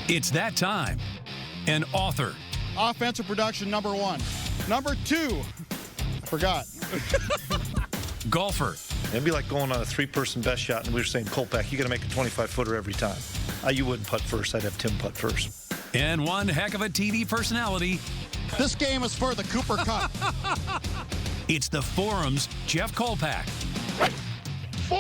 It's that time. An author, Offensive production, number 1. Number 2, I forgot. golfer, It'd be like going on a 3-person best shot, and we were saying, Kolpack, you got to make a 25-footer every time. You wouldn't putt first. I'd have Tim putt first. and one heck of a TV personality. This game is for the Cooper Cup. It's the Forum's Jeff Kolpack. 4.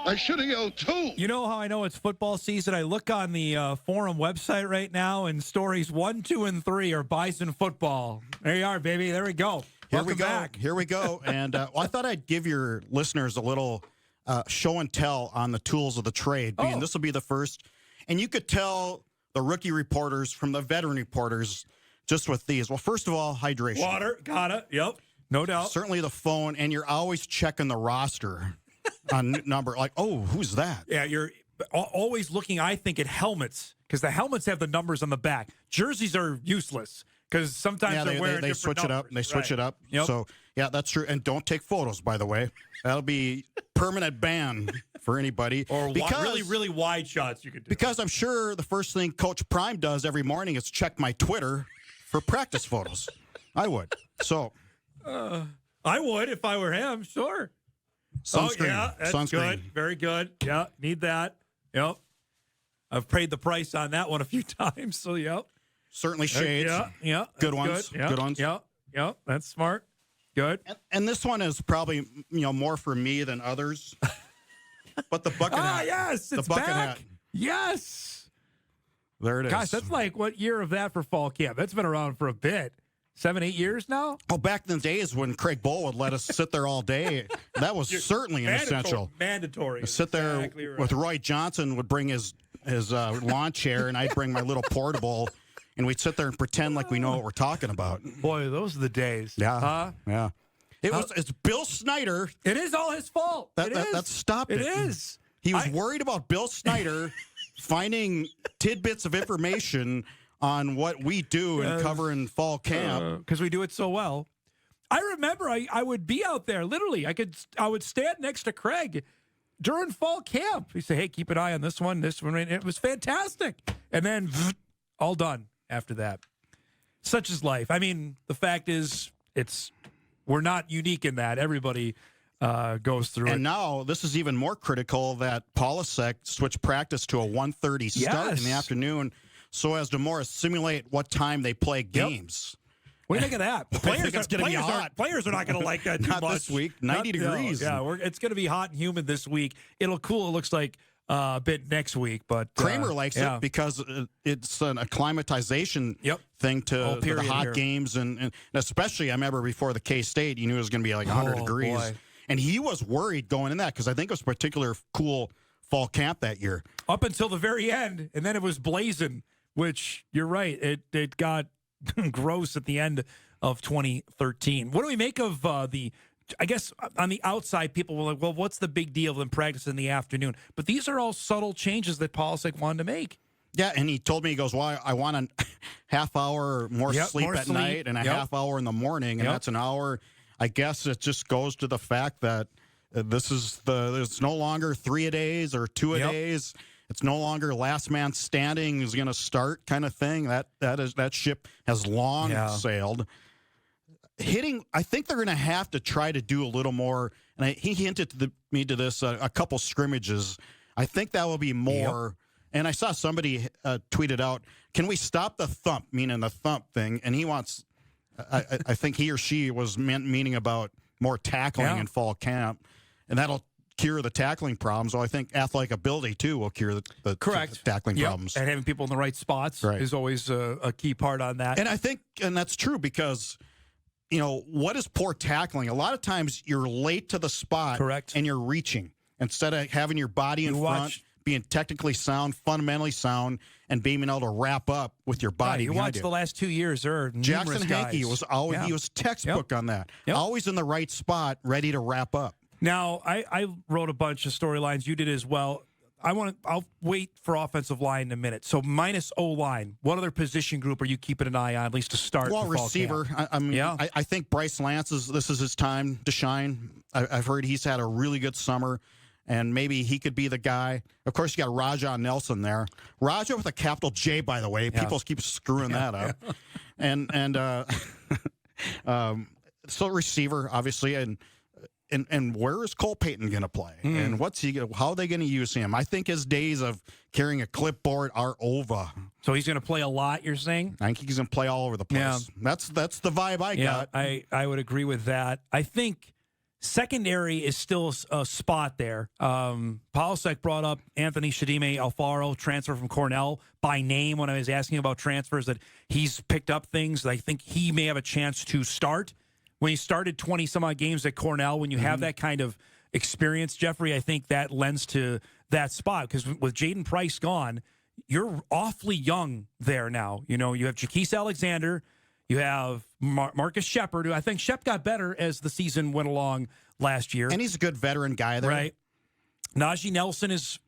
I should have yelled 2. You know how I know it's football season? I look on the Forum website right now, and stories 1, 2, and 3 are Bison football. There you are, baby. There we go. Welcome back. Here we go. And I thought I'd give your listeners a little show and tell on the tools of the trade. Being this will be the first. And you could tell the rookie reporters from the veteran reporters just with these. Well, first of all, hydration. Water. Got it. Yep. No doubt. Certainly the phone. And you're always checking the roster on number. Like, oh, who's that? Yeah, you're always looking, I think, at helmets because the helmets have the numbers on the back. Jerseys are useless because sometimes they're wearing they different switch it up. numbers. They switch Right. it up. Yep. So, yeah, that's true. And don't take photos, by the way. That'll be permanent ban for anybody. Or because, really, really wide shots you could do. Because I'm sure the first thing Coach Prime does every morning is check my Twitter for practice photos. I would. So. I would if I were him, sure. Sunscreen. Oh, yeah, that's Sunscreen. good. Very good. Yeah, need that. Yep. I've paid the price on that one a few times, so yep. Certainly shades. Yeah. Good that's ones. Good. Yeah, Good ones. Yeah. That's smart. Good. And this one is probably more for me than others. But the bucket hat. Yes, the it's bucket back. hat. Yes. There it is. Gosh, that's like what year of that for fall camp? That's been around for a bit. 7, 8 years now? Oh, back in the days when Craig Bull would let us sit there all day, that was certainly an essential. Mandatory. Sit there Exactly right. with Roy Johnson would bring his lawn chair, and I'd bring my little portable, and we'd sit there and pretend like we know what we're talking about. Boy, those are the days. Yeah, Huh? yeah. It's Bill Snyder. It is all his fault. That stopped it. It is. He was worried about Bill Snyder finding tidbits of information on what we do and cover in fall camp. Because we do it so well. I remember I would be out there, literally. I would stand next to Craig during fall camp. He'd say, hey, keep an eye on this one. And it was fantastic. And then all done after that. Such is life. I mean, the fact is, we're not unique in that. Everybody goes through it. And now this is even more critical that Polasek switched practice to a 1:30 start in the afternoon so as to more simulate what time they play games. What do you think of that? Players are not going to like that too Not much. this week. 90 degrees. Yeah, it's going to be hot and humid this week. It'll cool, it looks like, a bit next week. But Kramer likes it because it's an acclimatization thing to the hot games. And especially, I remember before the K-State, you knew it was going to be like 100 degrees. Boy. And he was worried going in that because I think it was a particular cool fall camp that year. Up until the very end, and then it was blazing, which, you're right, it got gross at the end of 2013. What do we make of I guess on the outside, people were like, well, what's the big deal of them practicing in the afternoon? But these are all subtle changes that Polasek wanted to make. Yeah, and he told me, he goes, well, I want a half hour more sleep at night and a half hour in the morning, and that's an hour. I guess it just goes to the fact that it's no longer 3 a days or 2 a days. It's no longer last man standing is going to start kind of thing. That ship has long sailed. I think they're going to have to try to do a little more. And he hinted to me to this a couple scrimmages. I think that will be more. And I saw somebody tweeted out, "Can we stop the thump?" Meaning the thump thing. And he wants. I think he or she was meaning about more tackling in fall camp, and that'll cure the tackling problems. So I think athletic ability too will cure the tackling problems. And having people in the right spots is always a key part on that. And I think, and that's true because, what is poor tackling? A lot of times you're late to the spot, and you're reaching instead of having your body in front, being technically sound, fundamentally sound, and being able to wrap up with your body. You watch the last 2 years, there are Jackson Hankey guys. was always he was textbook on that. Always in the right spot, ready to wrap up. Now, I wrote a bunch of storylines. You did as well. I'll wait for offensive line in a minute. So minus O-line, what other position group are you keeping an eye on, at least to start? Well, receiver. I think Bryce Lance this is his time to shine. I've heard he's had a really good summer. and maybe he could be the guy. Of course, you got Raja Nelson there. Raja with a capital J, by the way. People keep screwing that up. And so receiver, obviously, and where is Cole Payton going to play? And how are they going to use him? I think his days of carrying a clipboard are over. So he's going to play a lot, you're saying? I think he's going to play all over the place. Yeah. That's the vibe I got. I would agree with that. I think secondary is still a spot there. Paulsek brought up Anthony Shadime Alfaro, transfer from Cornell, by name when I was asking about transfers, that he's picked up things that I think he may have a chance to start. When he started 20-some-odd games at Cornell, when you have that kind of experience, Jeffrey, I think that lends to that spot. Because with Jaden Price gone, you're awfully young there now. You know, you have Jaquise Alexander, you have Marcus Shepard, who I think Shep got better as the season went along last year. And he's a good veteran guy there. Right. Najee Nelson is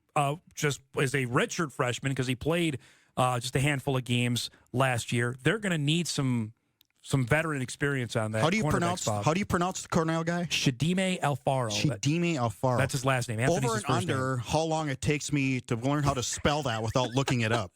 just as a redshirt freshman because he played just a handful of games last year. They're going to need some veteran experience on that. How do you pronounce the Cornell guy? Shadime Alfaro. Shadime Alfaro. That's his last name. Anthony's Over his and first under name. how long it takes me to learn how to spell that without looking it up.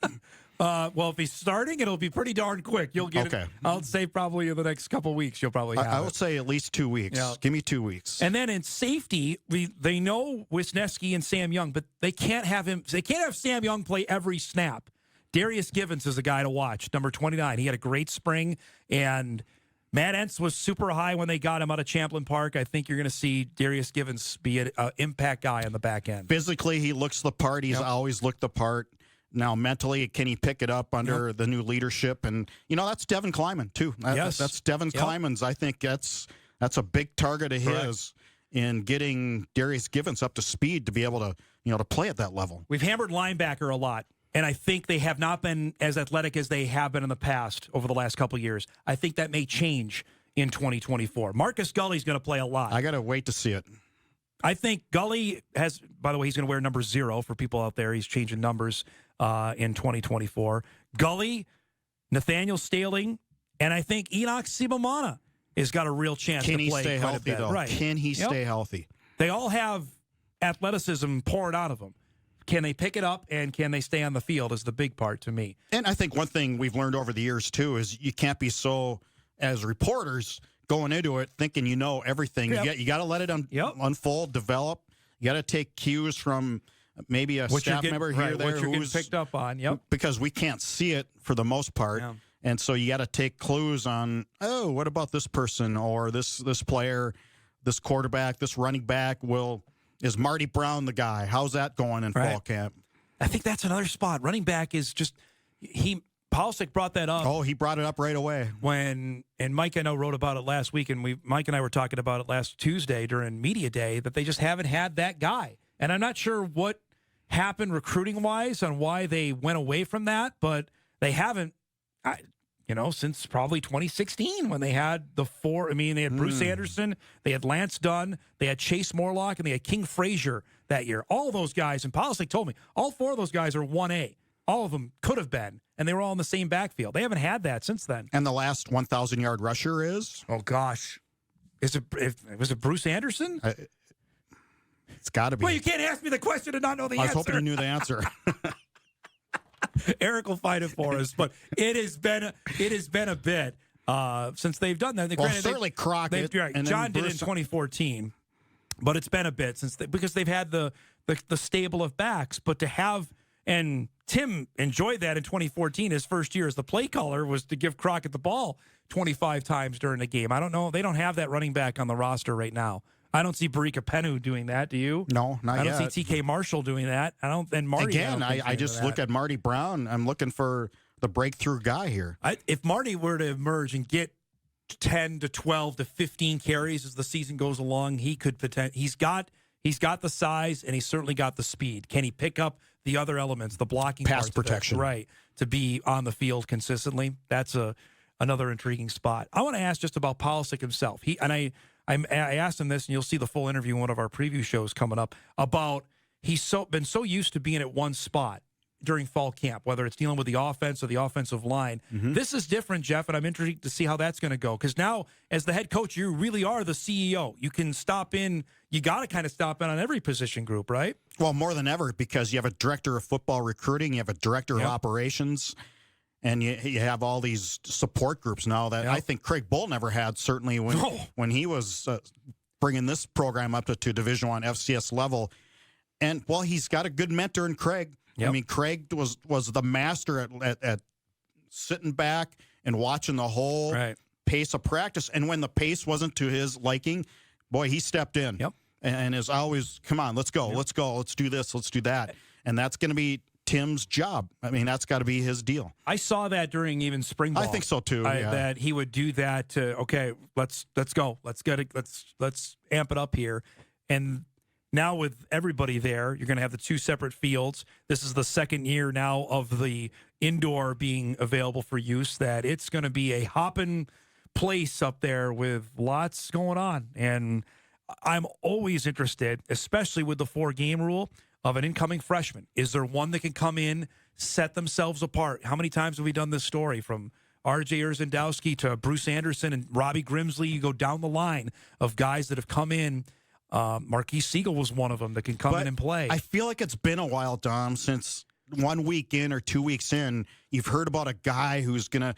Well, if he's starting, it'll be pretty darn quick. You'll get it. I'll say probably in the next couple of weeks, you'll probably have I would say at least 2 weeks. Yeah. Give me 2 weeks. And then in safety, they know Wisniewski and Sam Young, but they can't have him. They can't have Sam Young play every snap. Darius Givens is a guy to watch, number 29. He had a great spring, and Matt Entz was super high when they got him out of Champlin Park. I think you're going to see Darius Givens be an impact guy on the back end. Physically, he looks the part. He's always looked the part. Now, mentally, can he pick it up under the new leadership? And, that's Devin Kleiman, too. That's Devin Kleiman's. I think that's a big target of his in getting Darius Givens up to speed to be able to, to play at that level. We've hammered linebacker a lot, and I think they have not been as athletic as they have been in the past over the last couple of years. I think that may change in 2024. Marcus Gully's going to play a lot. I got to wait to see it. I think Gully has, by the way, he's going to wear number 0 for people out there. He's changing numbers in 2024. Gully, Nathaniel Staling, and I think Enoch Sibomana has got a real chance to play. Can he stay healthy, though? Right. Can he stay healthy? They all have athleticism poured out of them. Can they pick it up, and can they stay on the field is the big part to me. And I think one thing we've learned over the years, too, is you can't be so, as reporters, going into it thinking you know everything. You got to let it unfold, develop. You got to take cues from maybe a staff member here or there what you're getting picked up on. Because we can't see it for the most part. Yeah. And so you got to take clues on, what about this person or this player, this quarterback, this running back? Is Marty Brown the guy? How's that going in fall camp? I think that's another spot. Running back is just Paulsek brought that up. Oh, he brought it up right away. And Mike, I know, wrote about it last week, and Mike and I were talking about it last Tuesday during media day, that they just haven't had that guy. And I'm not sure what happened recruiting-wise on why they went away from that, but they haven't, since probably 2016 when they had the 4. I mean, they had Bruce Anderson, they had Lance Dunn, they had Chase Morlock, and they had King Frazier that year. All of those guys, and Paulsek told me, all 4 of those guys are 1A. All of them could have been, and they were all in the same backfield. They haven't had that since then. And the last 1,000-yard rusher is? Oh, gosh. Was it Bruce Anderson? It's got to be. Well, you can't ask me the question and not know the answer. I was hoping you knew the answer. Eric will find it for us, but it has been a bit since they've done that. Certainly Crockett. And John did it in 2014, but it's been a bit because they've had the stable of backs. But to have, and Tim enjoyed that in 2014. His first year as the play caller was to give Crockett the ball 25 times during the game. I don't know. They don't have that running back on the roster right now. I don't see Barika Penu doing that. Do you? No, not yet. I don't see TK Marshall doing that. I don't. And Marty. Again, I just look at Marty Brown. I'm looking for the breakthrough guy here. If Marty were to emerge and get 10 to 12 to 15 carries as the season goes along, he could He's got the size and he's certainly got the speed. Can he pick up the other elements, the blocking, pass protection, right, to be on the field consistently? That's another intriguing spot. I want to ask just about Paulsek himself. I asked him this, and you'll see the full interview in one of our preview shows coming up, about he's been so used to being at one spot during fall camp, whether it's dealing with the offense or the offensive line. This is different, Jeff, and I'm intrigued to see how that's going to go. Because now, as the head coach, you really are the CEO. You can stop in. You got to kind of stop in on every position group, right? Well, more than ever, because you have a director of football recruiting, you have a director of operations, and you have all these support groups now that I think Craig Bull never had, certainly when he was bringing this program up to Division I FCS level. And, well, he's got a good mentor in Craig. I mean, Craig was the master at sitting back and watching the whole pace of practice. And when the pace wasn't to his liking, boy, he stepped in. And is always, come on, let's go, let's do this, let's do that. And that's going to be Tim's job. I mean, that's got to be his deal. I saw that during even spring ball. I think so too. That he would do that to, okay, let's go. Let's amp it up here. And now with everybody there, you're going to have the two separate fields. This is the second year now of the indoor being available for use, that it's going to be a hopping place up there with lots going on. And I'm always interested, especially with the 4-game rule, of an incoming freshman. Is there one that can come in, set themselves apart? How many times have we done this story, from R.J. Urzendowski to Bruce Anderson and Robbie Grimsley? You go down the line of guys that have come in. Marquise Siegel was one of them that can come in and play. I feel like it's been a while, Dom, since 1 week in or 2 weeks in, you've heard about a guy who's going to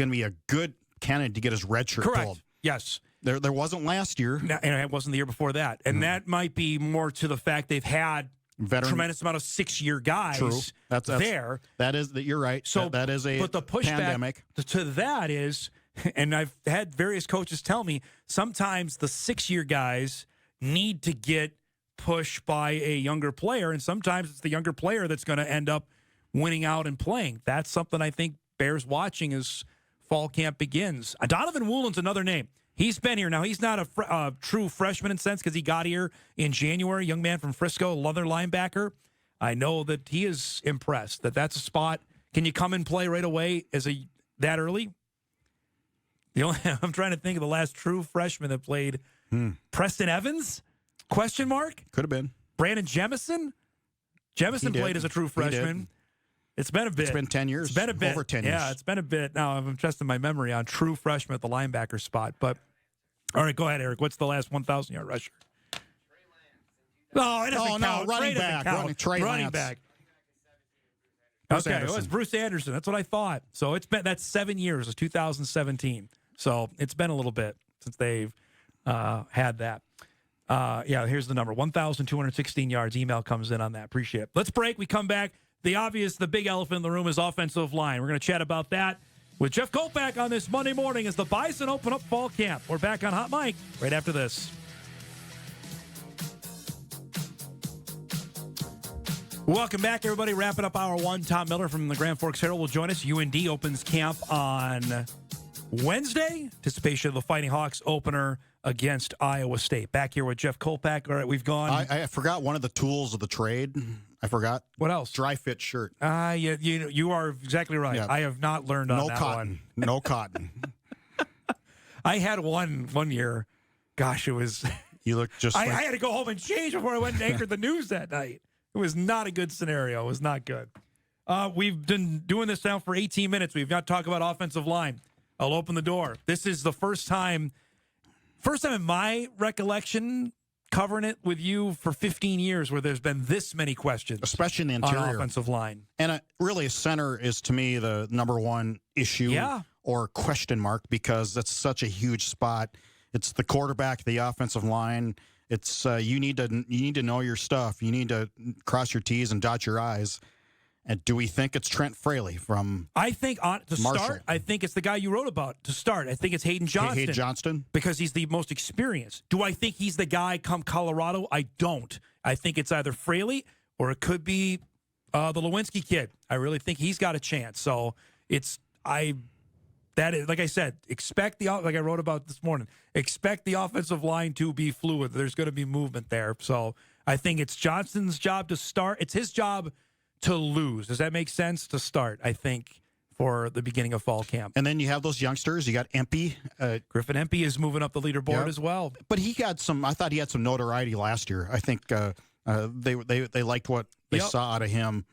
be a good candidate to get his red shirt pulled. Yes. There wasn't last year. No, and it wasn't the year before that. And that might be more to the fact they've had tremendous amount of 6-year guys there. You're right. So that is a but the pushback pandemic. To that is, and I've had various coaches tell me, sometimes the 6-year guys need to get pushed by a younger player, and sometimes it's the younger player that's going to end up winning out and playing. That's something I think bears watching as fall camp begins. Donovan Woolen's another name. He's been here. Now, he's not a true freshman in a sense because he got here in January. Young man from Frisco, leather linebacker. I know that he is impressed. That's a spot. Can you come and play right away that early? I'm trying to think of the last true freshman that played. Preston Evans? Question mark? Could have been. Brandon Jemison? Jemison played as a true freshman. It's been a bit. It's been 10 years. It's been a bit. Over 10 years. Yeah, it's been a bit. Now, I'm testing my memory on true freshman at the linebacker spot. But, all right, go ahead, Eric. What's the last 1,000-yard rusher? No, it doesn't count. Running back. Running back. Okay, it was Bruce Anderson. That's what I thought. So that's 7 years. It's 2017. So it's been a little bit since they've had that. Here's the number, 1,216 yards. Email comes in on that. Appreciate it. Let's break. We come back. The big elephant in the room is offensive line. We're going to chat about that with Jeff Kolpack on this Monday morning as the Bison open up fall camp. We're back on Hot Mic right after this. Welcome back, everybody. Wrapping up hour one. Tom Miller from the Grand Forks Herald will join us. UND opens camp on Wednesday. Anticipation of the Fighting Hawks opener against Iowa State. Back here with Jeff Kolpack. All right, we've gone. I forgot one of the tools of the trade. I forgot. What else? Dry fit shirt. You are exactly right. Yeah. I have not learned on that one. No cotton. I had one year. Gosh, it was. You look just. I had to go home and change before I went and anchored the news that night. It was not a good scenario. It was not good. We've been doing this now for 18 minutes. We've not talked about offensive line. I'll open the door. This is the first time in my recollection covering it with you for 15 years where there's been this many questions. Especially in the interior. On offensive line. And really, a center is, to me, the number one issue or question mark because that's such a huge spot. It's the quarterback, the offensive line. It's you need to know your stuff. You need to cross your T's and dot your I's. And do we think it's Trent Fraley from I think it's the guy you wrote about to start. I think it's Hayden Johnston. Hayden Johnston? Because he's the most experienced. Do I think he's the guy come Colorado? I don't. I think it's either Fraley or it could be the Lewinsky kid. I really think he's got a chance. So like I said, like I wrote about this morning, expect the offensive line to be fluid. There's going to be movement there. So I think it's Johnston's job to start. It's his job to lose. Does that make sense? To start, I think, for the beginning of fall camp. And then you have those youngsters. You got Empey. Griffin Empey is moving up the leaderboard as well. But I thought he had some notoriety last year. I think they liked what they saw out of him.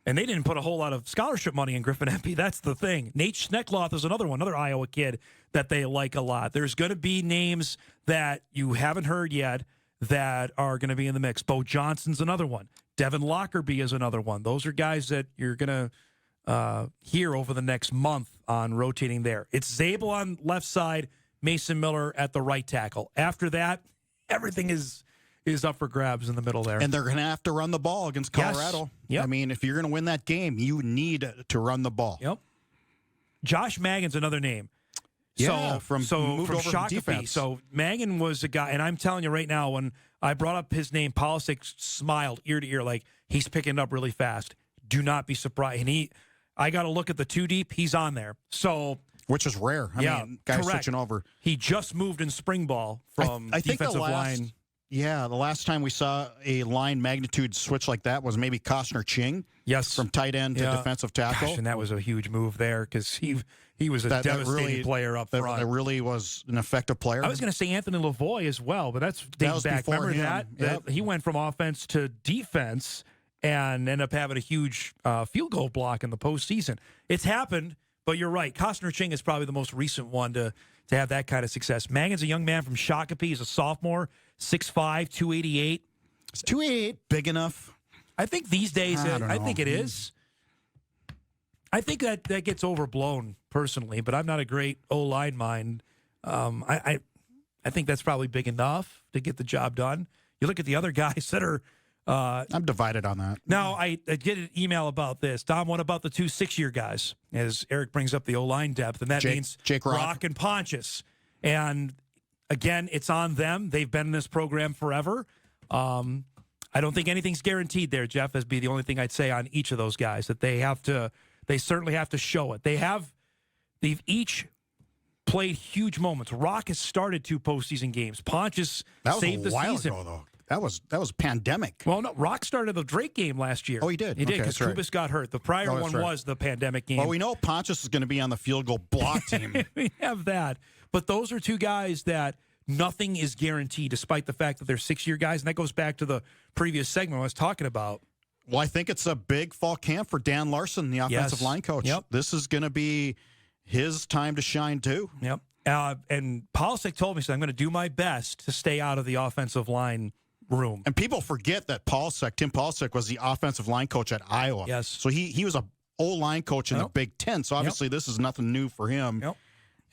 And they didn't put a whole lot of scholarship money in Griffin MP. That's the thing. Nate Schneckloth is another one, another Iowa kid that they like a lot. There's going to be names that you haven't heard yet that are going to be in the mix. Bo Johnson's another one. Devin Lockerbie is another one. Those are guys that you're going to hear over the next month on rotating there. It's Zabel on left side, Mason Miller at the right tackle. After that, everything is up for grabs in the middle there. And they're going to have to run the ball against Colorado. Yes. Yep. I mean, if you're going to win that game, you need to run the ball. Yep. Josh Magin's another name. Yeah, moved from Shakopee. defense. So Magin was a guy, and I'm telling you right now, when I brought up his name, Polisic smiled ear to ear like he's picking it up really fast. Do not be surprised. And I got to look at the 2 deep. He's on there. So, which is rare. I mean, guys correct. switching over. He just moved in spring ball from I think defensive line. Yeah, the last time we saw a line magnitude switch like that was maybe Costner Ching. Yes. From tight end to defensive tackle. Gosh, and that was a huge move there because he was a devastating player up front. That really was an effective player. I was going to say Anthony Lavoie as well, but that's dating back. Remember that? Yep. He went from offense to defense and ended up having a huge field goal block in the postseason. It's happened, but you're right. Costner Ching is probably the most recent one to have that kind of success. Magin's a young man from Shakopee. He's a sophomore, 6'5", 288. Is 288 big enough? I think these days, I think it is. I think that gets overblown personally, but I'm not a great O-line mind. I think that's probably big enough to get the job done. You look at the other guys that are. I'm divided on that. Now, I get an email about this. Dom, what about the 2 6-year guys? As Eric brings up the O-line depth, and that means Jake Rock and Pontius. And again, it's on them. They've been in this program forever. I don't think anything's guaranteed there, Jeff. That'd be the only thing I'd say on each of those guys, that they certainly have to show it. They've each played huge moments. Rock has started 2 postseason games. Pontius saved the season. That was a while ago, though. That was pandemic. Well, no, Rock started the Drake game last year. Oh, he did? He did, Okay, because that's Kubas got hurt. The prior one was the pandemic game. Well, we know Pontius is going to be on the field goal block team. We have that. But those are 2 guys that nothing is guaranteed, despite the fact that they're 6-year guys. And that goes back to the previous segment I was talking about. Well, I think it's a big fall camp for Dan Larson, the offensive line coach. Yep. This is going to be his time to shine, too. Yep. And Polisic told me, so I'm going to do my best to stay out of the offensive line room. And people forget that Tim Polisic was the offensive line coach at Iowa. Yes. So he was a O-line coach in the Big Ten. So obviously this is nothing new for him. Yep.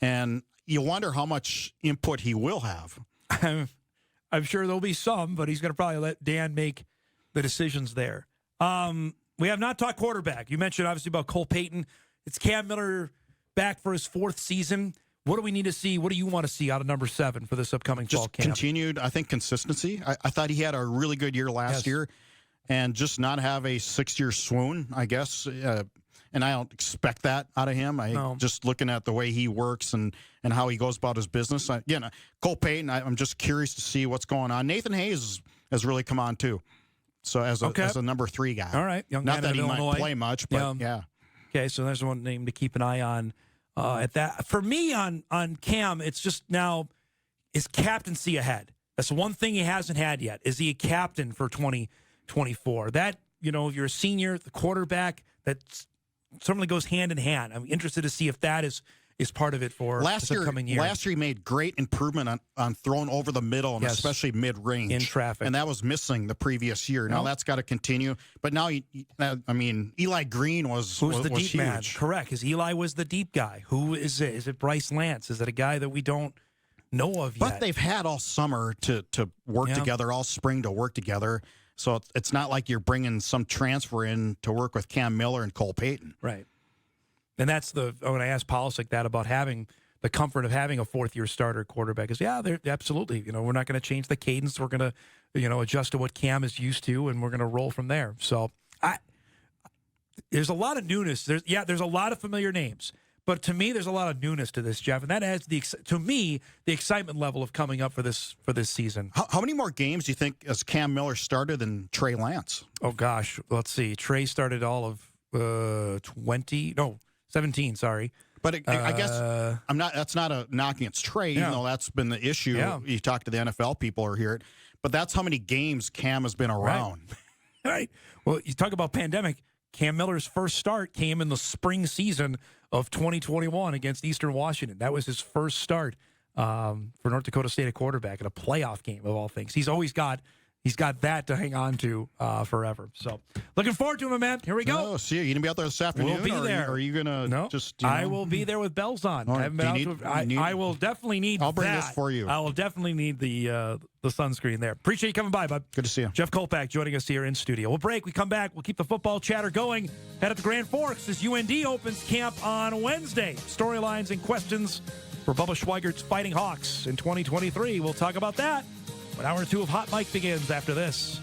And you wonder how much input he will have. I'm sure there'll be some, but he's going to probably let Dan make the decisions there. We have not talked quarterback. You mentioned obviously about Cole Payton. It's Cam Miller back for his 4th season. What do we need to see? What do you want to see out of number 7 for this upcoming fall camp? Continued, I think, consistency. I thought he had a really good year last year, and just not have a 6-year swoon, I guess. And I don't expect that out of him. Just looking at the way he works and how he goes about his business. Cole Payton, I'm just curious to see what's going on. Nathan Hayes has really come on, too. So as a number 3 guy. All right. Not that he might play much, but yeah. Okay, so there's one name to keep an eye on. At that, for me on Cam, it's just now, is captaincy ahead? That's one thing he hasn't had yet. Is he a captain for 2024? That, if you're a senior, the quarterback, that certainly goes hand in hand. I'm interested to see if that is part of it for this upcoming year. Last year he made great improvement on throwing over the middle and especially mid-range. In traffic. And that was missing the previous year. Now that's got to continue. But now, Eli Green was the deep huge. man? Correct, because Eli was the deep guy. Who is it? Is it Bryce Lance? Is it a guy that we don't know of yet? But they've had all summer to work together, all spring to work together. So it's not like you're bringing some transfer in to work with Cam Miller and Cole Payton. Right. And that's when I asked Polisic that about having the comfort of having a 4th-year starter quarterback is, they're absolutely. We're not going to change the cadence. We're going to, adjust to what Cam is used to, and we're going to roll from there. So there's a lot of newness. There's a lot of familiar names. But to me, there's a lot of newness to this, Jeff, and that adds to me the excitement level of coming up for this season. How many more games do you think has Cam Miller started than Trey Lance? Oh gosh, let's see. Trey started all of 17. Sorry, but I guess I'm not. That's not a knock against Trey, even though that's been the issue. Yeah. You talk to the NFL people or hear it, but that's how many games Cam has been around. Right. Well, you talk about pandemic. Cam Miller's first start came in the spring season of 2021 against Eastern Washington. That was his first start for North Dakota State at quarterback in a playoff game of all things. He's got that to hang on to forever. So looking forward to him, man. Here we go. Oh, see you. You gonna be out there this afternoon? We'll be there. Are you gonna just? I will be there with bells on. Right. I haven't been out to, I will definitely need. I'll bring that. this for you. I will definitely need the sunscreen there. Appreciate you coming by, bud. Good to see you. Jeff Kolpack joining us here in studio. We'll break. We come back. We'll keep the football chatter going. Head up to Grand Forks as UND opens camp on Wednesday. Storylines and questions for Bubba Schweigert's Fighting Hawks in 2023. We'll talk about that when hour 2 of Hot Mike begins after this.